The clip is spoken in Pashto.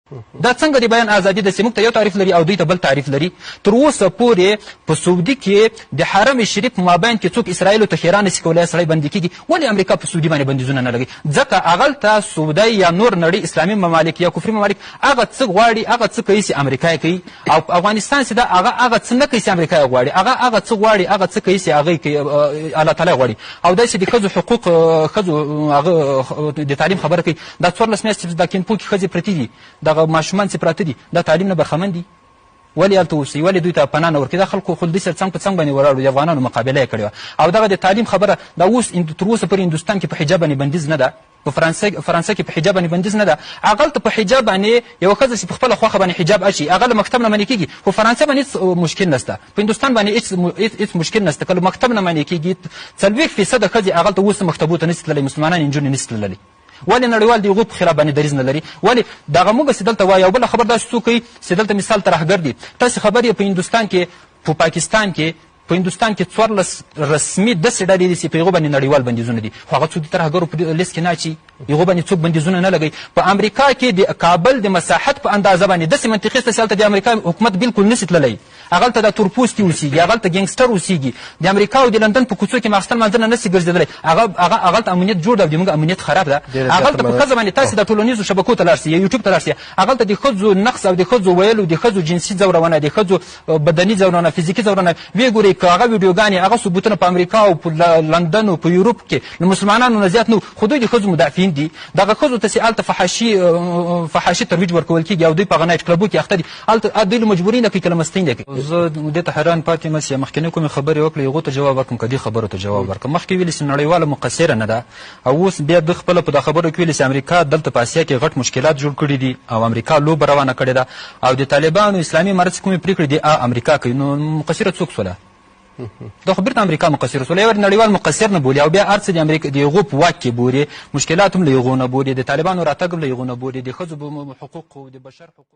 دا څنګه د بیان ازادي ده چې موږ ته یو تعریف لري او دوی ته بل تعریف لري. تر اوسه پورې په سعودي کې د حرم شریف مابین کې څوک اسرائیلو ته خیرا نشي کولی سړی بندي کېږي. ولې امریکا په سعودي باندې بندیزونه نه لګوي؟ ځکه هغلته سعودي یا نور نړۍ اسلامي ممالک یا کفري ممالک هغه څه غواړي هغه څه کوي چې امریکا یې کوي، او افغانستان چې ده هغه څه نه کوي چې امریکا یې غواړي، هغه څه غواړي هغه څه کوي چې هغه یې کوي الله تعالی یې غواړي. او داسې د ښځو حقوق ښځو هغه د تعلیم خبره کوي. دا 14 میاشتې د کینپو کې ښځې پرتې دي، دغه ماشومان چې پراته دي دا تعلیم نه برخمن دي. ولې هلته اوسئ؟ ولې دوی ته پناه نه ورکوي؟ دا خلکو خو دوی سره څنګ په څنګ باندې ولاړ د افغانانو مقابله یې کړې وه. او دغه د تعلیم خبره دا اوس تر اوسه پورې هندوستان کې په حجاب باندې بندیز نه ده، په فرانسه کې په حجاب باندې بندیز نه ده. هغلته په حجاب باندې یوه ښځه چې په خپله خوښه باندې حجاب اچي هغه له مکتب نه منع کېږي، خو فرانسه باندې هېڅ مشکل نشته، په هندوستان باندې هېڅ مشکل نشته. که له مکتب نه منع کېږي 40% ښځې هغلته اوس مکتبو ته نشي تللی، مسلمانان نجونې نشي تللی. ولې نړیوال د هغو په خلاف باندې دریځ نه لري؟ ولې دغه موږ چې دلته وایي او بله خبر داسې څوک کوي چې دلته مثال ترهګر دي. تاسې خبر یې په هندوستان کې په پاکستان کې 14 رسمي داسې ډلې دي چې په هغو باندې نړیوال بندیزونه دي، خو هغه څوک د ترهګرو په لیست کې نه اچي، هغو باندې څوک بندیزونه نه لګوي. په امریکا کې د کابل د مساحت په اندازه باندې داسې منطقې شته چې هلته د امریکا حکومت بالکل نشي تللی، هغلته د تورپوستي اوسېږي، هغلته ګینګسټر اوسېږي. د امریکا او د لندن په کوڅو کې ماخستن مانځنه نشي ګرځېدلی، هغلته امنیت جوړ ده او د موږ امنیت خراب ده. هغلته په ښځه باندې تاسې د ټولنیزو شبکو ته لاړ شئ یا یوټیوب ته لاړ شئ، هغلته د ښځو نقص او د ښځو ویلو، د ښځو جنسي ځورونه، د ښځو بدني ځورونه، فزیکي ځورونه ویې ګورئ. که هغه ویډیوګانې هغه ثبوتونه په امریکا او په لندن او په یوروپ کې د مسلمانانو نه زیات نه، خو دوی د ښځو مدافعین دي. دغه ښځو ته چې هلته فحاشي ترویج ورکول کېږي او دوی په هغه نایټ کلبو کې اخته دي، هلته دوی له مجبوري نه کوي که له مستۍ نه کوي. زه دې ته حیران پاتې یم چې مخکینۍ کومې خبرې وکړې هغو ته جواب ورکړم که دې خبرو ته جواب ورکړم. مخکې ویلي چې نړیواله مقصره نه ده، او اوس بیا د خپله په دا خبرو کې ویلي چې امریکا دلته په اسیا کې غټ مشکلات جوړ کړي دي او امریکا لوبه روانه کړې ده او د طالبانو اسلامي امارت چې کومې پرېکړې دي امریکا کوي. نو مقصره څوک سوله؟ دا خو بیرته امریکا مقصر سوله، یو نړیوال مقصر نه بولي او بیا هر څه د امریکا د هغو په واک کې بولي، مشکلات هم له هغو نه بولي، د طالبانو راتګ هم له هغو نه بولي، د ښځو حقوق او د بشر حقوق